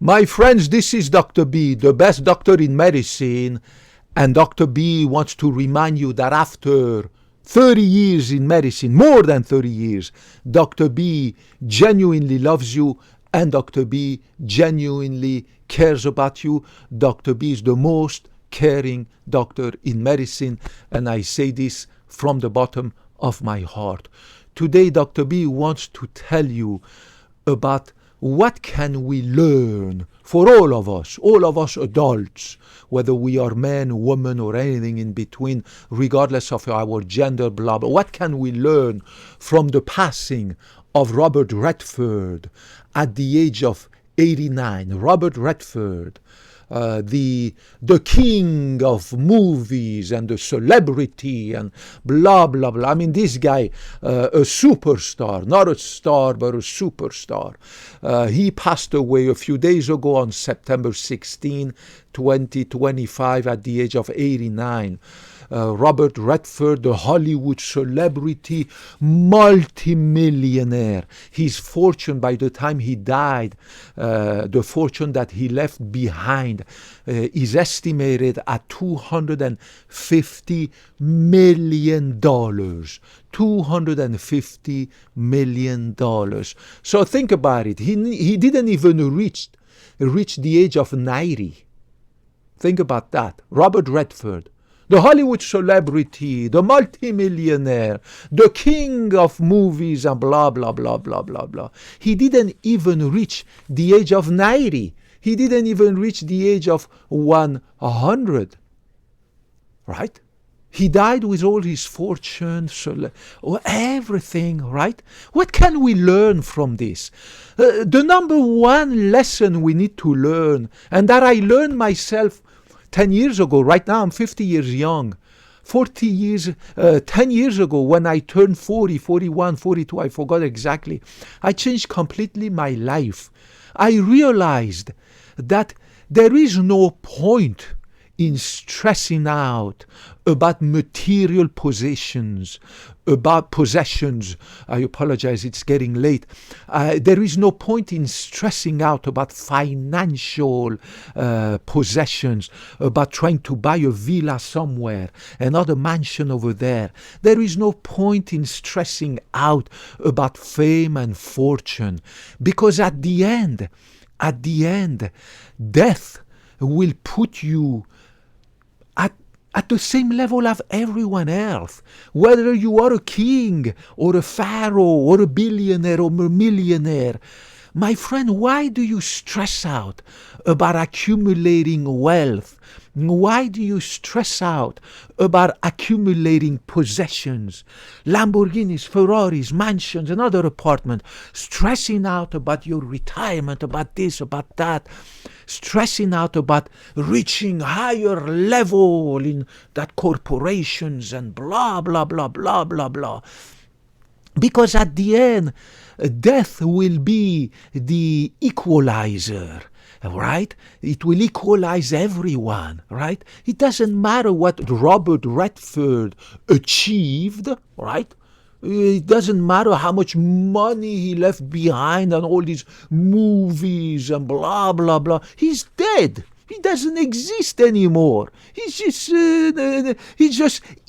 My friends, this is Dr. B, the best doctor in medicine, and Dr. B wants to remind you that after 30 years in medicine, more than 30 years, Dr. B genuinely loves you, and Dr. B genuinely cares about you. Dr. B is the most caring doctor in medicine, and I say this from the bottom of my heart. Today, Dr. B wants to tell you about what can we learn for all of us adults, whether we are men, women, or anything in between, regardless of our gender, blah, blah. What can we learn from the passing of Robert Redford at the age of 89? Robert Redford, the king of movies and the celebrity and blah, blah, blah. I mean, this guy, a superstar, not a star, but a superstar. He passed away a few days ago on September 16, 2025 at the age of 89. Robert Redford, the Hollywood celebrity, multimillionaire. His fortune, by the time he died, the fortune that he left behind is estimated at $250 million. $250 million. So think about it. He didn't even reach the age of 90. Think about that. Robert Redford, the Hollywood celebrity, the multimillionaire, the king of movies and blah, blah, blah, blah, blah, blah. He didn't even reach the age of 90. He didn't even reach the age of 100. Right? He died with all his fortune, everything, right? What can we learn from this? The number one lesson we need to learn, and that I learned myself 10 years ago, right now I'm 50 years young, 10 years ago when I turned 40, 41, 42, I forgot exactly, I changed completely my life. I realized that there is no point in stressing out about material possessions, I apologize, it's getting late. There is no point in stressing out about financial possessions, about trying to buy a villa somewhere, another mansion over there. There is no point in stressing out about fame and fortune, because at the end, death will put you at the same level of everyone else, whether you are a king or a pharaoh or a billionaire or a millionaire. My friend, why do you stress out about accumulating wealth? Why do you stress out about accumulating possessions, Lamborghinis, Ferraris, mansions, and other apartments, stressing out about your retirement, about this, about that, stressing out about reaching higher level in that corporations and blah, blah, blah, blah, blah, blah. Because at the end, death will be the equalizer, right? It will equalize everyone, right? It doesn't matter what Robert Redford achieved, right? It doesn't matter how much money he left behind and all these movies and blah, blah, blah. He's dead. He doesn't exist anymore. He's just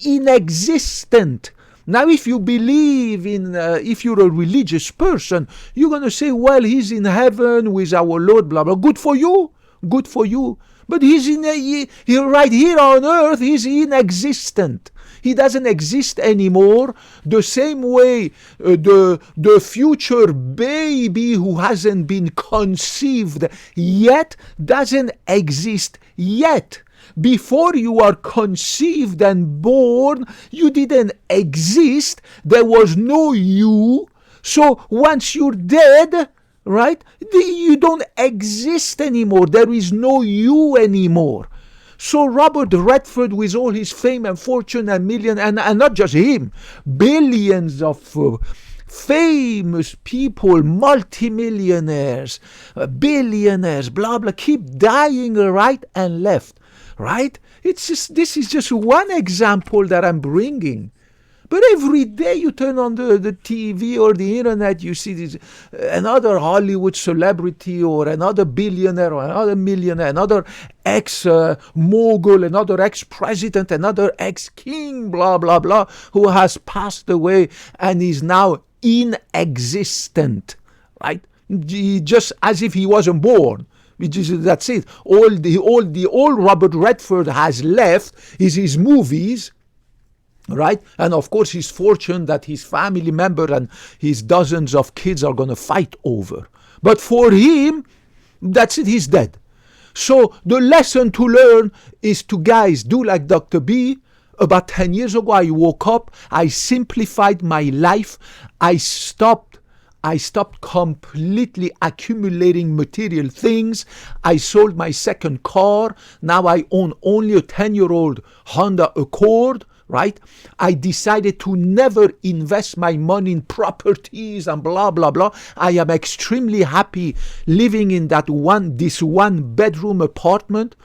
inexistent. Now, if you believe in, if you're a religious person, you're going to say, well, he's in heaven with our Lord, blah, blah. Good for you. Good for you. But he's right here on earth, he's inexistent. He doesn't exist anymore. The same way the future baby who hasn't been conceived yet doesn't exist yet. Before you are conceived and born, you didn't exist. There was no you. So once you're dead, right, you don't exist anymore. There is no you anymore. So Robert Redford, with all his fame and fortune and million, and not just him, billions of famous people, multimillionaires, billionaires, blah, blah, keep dying right and left. Right? This is just one example that I'm bringing. But every day you turn on the TV or the internet, you see this, another Hollywood celebrity or another billionaire or another millionaire, another ex-mogul, another ex-president, another ex-king, blah, blah, blah, who has passed away and is now inexistent, right? Just as if he wasn't born. That's it. All Robert Redford has left is his movies, right? And of course his fortune that his family member and his dozens of kids are going to fight over. But for him, that's it, he's dead. So the lesson to learn is to, guys, do like Dr. B. About 10 years ago, I woke up, I simplified my life, I stopped completely accumulating material things. I sold my second car. Now I own only a 10-year-old Honda Accord, right? I decided to never invest my money in properties and blah, blah, blah. I am extremely happy living in this one bedroom apartment.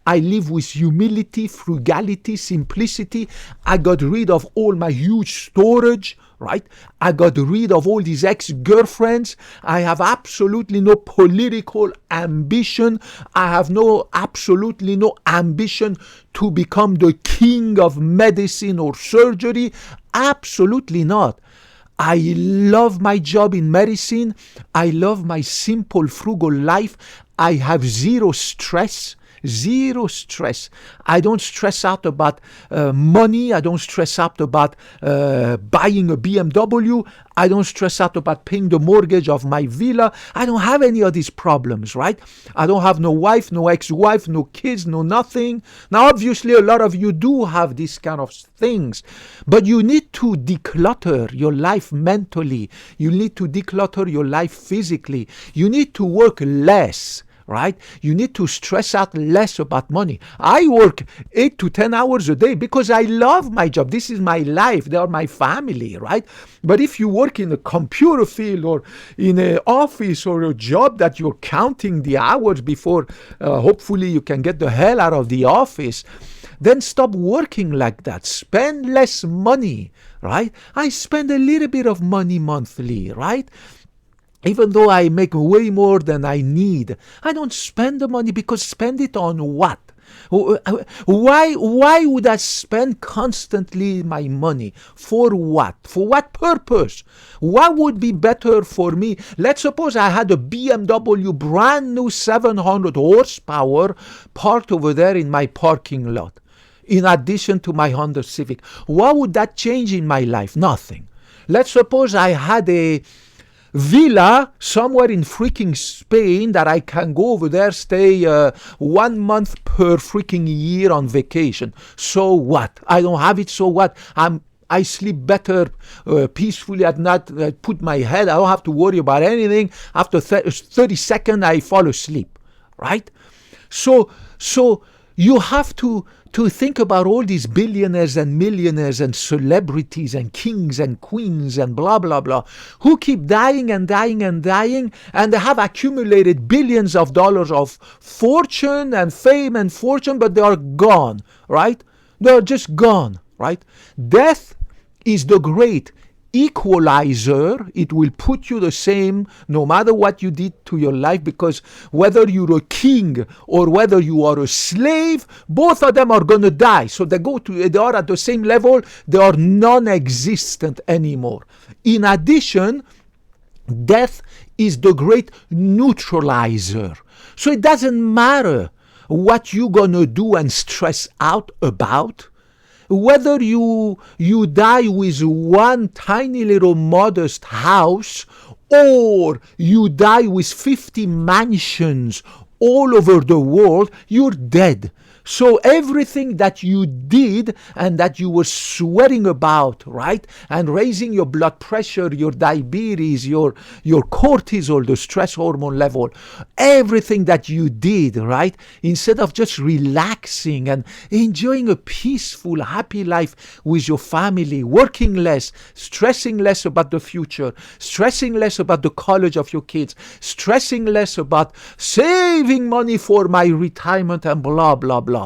I live with humility, frugality, simplicity. I got rid of all my huge storage, right? I got rid of all these ex-girlfriends. I have absolutely no political ambition. I have absolutely no ambition to become the king of medicine or surgery. Absolutely not. I love my job in medicine. I love my simple, frugal life. I have zero stress. Zero stress. I don't stress out about money. I don't stress out about buying a BMW. I don't stress out about paying the mortgage of my villa. I don't have any of these problems, right? I don't have no wife, no ex-wife, no kids, no nothing. Now, obviously, a lot of you do have these kind of things, but you need to declutter your life mentally. You need to declutter your life physically. You need to work less. Right? You need to stress out less about money. I work 8 to 10 hours a day because I love my job. This is my life. They are my family, right? But if you work in a computer field or in an office or a job that you're counting the hours before, hopefully you can get the hell out of the office, then stop working like that. Spend less money, right? I spend a little bit of money monthly, right? Even though I make way more than I need, I don't spend the money because spend it on what? Why would I spend constantly my money? For what? For what purpose? What would be better for me? Let's suppose I had a BMW brand new 700 horsepower parked over there in my parking lot, in addition to my Honda Civic. What would that change in my life? Nothing. Let's suppose I had a villa somewhere in freaking Spain that I can go over there, stay 1 month per freaking year on vacation. So what? I don't have it, so what? I sleep better peacefully at night. I put my head, I don't have to worry about anything. After 30 seconds, I fall asleep, right? So you have to think about all these billionaires and millionaires and celebrities and kings and queens and blah, blah, blah, who keep dying and dying and dying, and they have accumulated billions of dollars of fortune and fame and fortune, but they are gone, right? They are just gone, right? Death is the great equalizer. It will put you the same no matter what you did to your life, because whether you're a king or whether you are a slave, both of them are going to die. So they are at the same level. They are non-existent anymore. In addition, death is the great neutralizer. So it doesn't matter what you're going to do and stress out about. Whether you die with one tiny little modest house or you die with 50 mansions all over the world, you're dead. So everything that you did and that you were sweating about, right, and raising your blood pressure, your diabetes, your cortisol, the stress hormone level, everything that you did, right, instead of just relaxing and enjoying a peaceful, happy life with your family, working less, stressing less about the future, stressing less about the college of your kids, stressing less about saving money for my retirement and blah, blah, blah.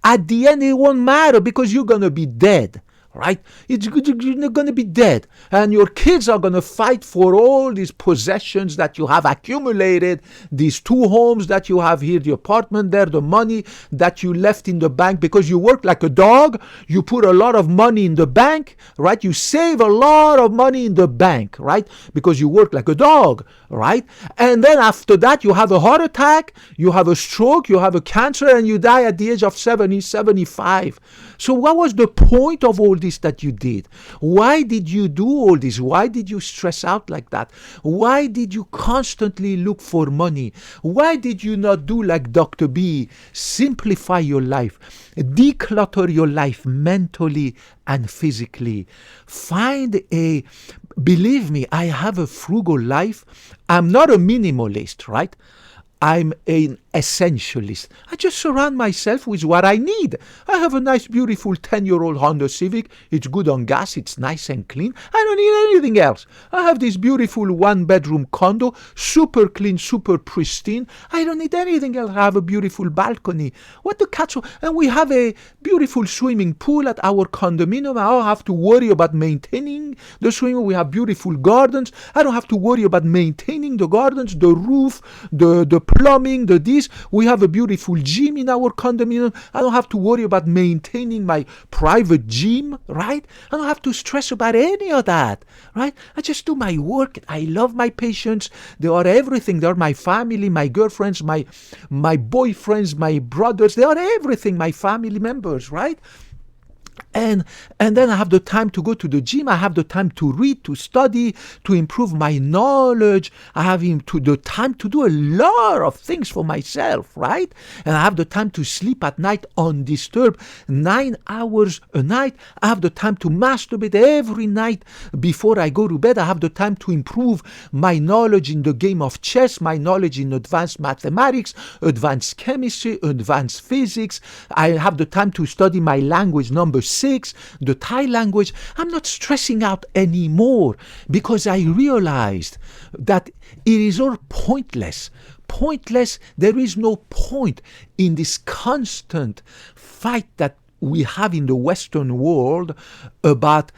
At the end, it won't matter because you're going to be dead, right? You're going to be dead. And your kids are going to fight for all these possessions that you have accumulated, these 2 homes that you have here, the apartment there, the money that you left in the bank because you work like a dog. You put a lot of money in the bank, right? You save a lot of money in the bank, right? Because you work like a dog, right? And then after that, you have a heart attack, you have a stroke, you have a cancer, and you die at the age of 70, 75. So what was the point of all this that you did? Why did you do all this? Why did you stress out like that? Why did you constantly look for money? Why did you not do like Dr. B? Simplify your life. Declutter your life mentally and physically. Believe me, I have a frugal life. I'm not a minimalist, right? I'm an essentialist. I just surround myself with what I need. I have a nice, beautiful 10-year-old Honda Civic. It's good on gas. It's nice and clean. I don't need anything else. I have this beautiful 1-bedroom condo, super clean, super pristine. I don't need anything else. I have a beautiful balcony. What the catch? And we have a beautiful swimming pool at our condominium. I don't have to worry about maintaining the swimming. We have beautiful gardens. I don't have to worry about maintaining the gardens, the roof, the plumbing, the this. We have a beautiful gym in our condominium. I don't have to worry about maintaining my private gym, right? I don't have to stress about any of that, right? I just do my work. I love my patients. They are everything. They are my family, my girlfriends, my boyfriends, my brothers. They are everything, my family members, right? And then I have the time to go to the gym. I have the time to read, to study, to improve my knowledge. I have the time to do a lot of things for myself, right? And I have the time to sleep at night undisturbed, 9 hours a night. I have the time to masturbate every night before I go to bed. I have the time to improve my knowledge in the game of chess, my knowledge in advanced mathematics, advanced chemistry, advanced physics. I have the time to study my language number 6, the Thai language. I'm not stressing out anymore because I realized that it is all pointless. There is no point in this constant fight that we have in the Western world about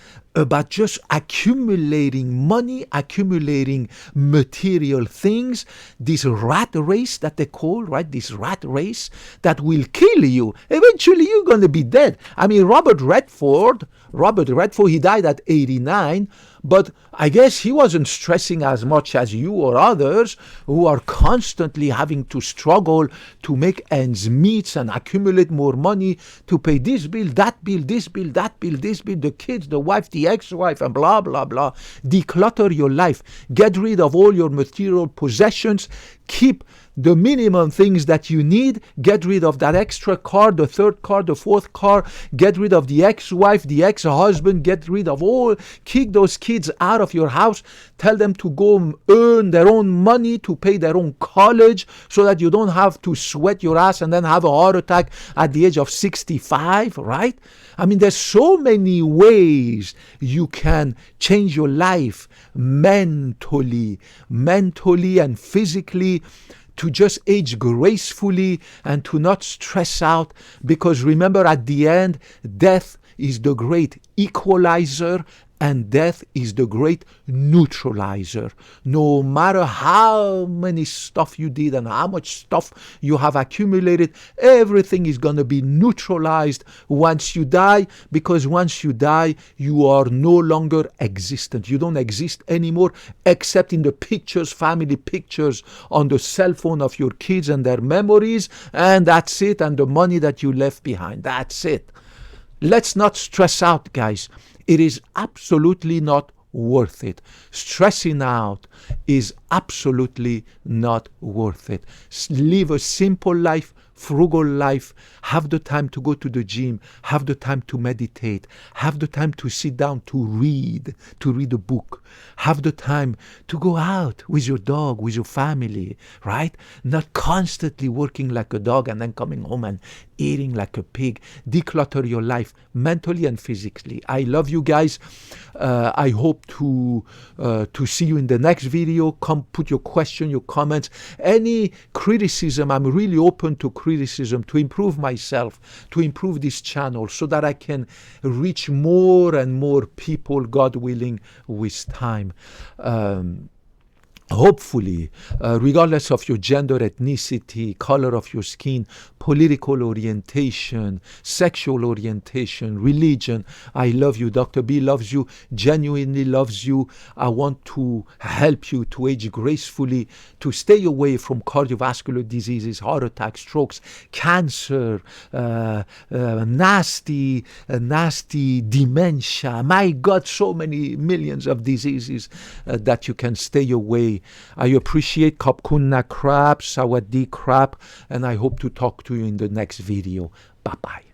just accumulating money, accumulating material things, this rat race that they call, right? This rat race that will kill you. Eventually you're going to be dead. I mean, Robert Redford, he died at 89, but I guess he wasn't stressing as much as you or others who are constantly having to struggle to make ends meet and accumulate more money to pay this bill, that bill, this bill, that bill, this bill, the kids, the wife, the ex-wife, and blah, blah, blah. Declutter your life. Get rid of all your material possessions. Keep the minimum things that you need. Get rid of that extra car, the third car, the fourth car. Get rid of the ex-wife, the ex-husband. Get rid of all. Kick those kids out of your house. Tell them to go earn their own money to pay their own college so that you don't have to sweat your ass and then have a heart attack at the age of 65, right? I mean, there's so many ways you can change your life mentally and physically, to just age gracefully and to not stress out, because remember, at the end, death is the great equalizer and death is the great neutralizer. No matter how many stuff you did and how much stuff you have accumulated, everything is going to be neutralized once you die, because once you die, you are no longer existent. You don't exist anymore except in the pictures, family pictures on the cell phone of your kids and their memories, and that's it, and the money that you left behind. That's it. Let's not stress out, guys. It is absolutely not worth it. Stressing out is absolutely not worth it. Live a simple life, frugal life. Have the time to go to the gym. Have the time to meditate. Have the time to sit down to read a book. Have the time to go out with your dog, with your family, right? Not constantly working like a dog and then coming home and eating like a pig. Declutter your life mentally and physically. I love you guys. I hope to see you in the next video. Come put your question, your comments, any criticism. I'm really open to criticism. criticism, to improve myself, to improve this channel so that I can reach more and more people, God willing, with time. Hopefully, regardless of your gender, ethnicity, color of your skin, political orientation, sexual orientation, religion, I love you. Dr. B loves you, genuinely loves you. I want to help you to age gracefully, to stay away from cardiovascular diseases, heart attacks, strokes, cancer, nasty dementia. My God, so many millions of diseases that you can stay away. I appreciate Kapkunna crap, Sawadee crap, and I hope to talk to you in the next video. Bye-bye.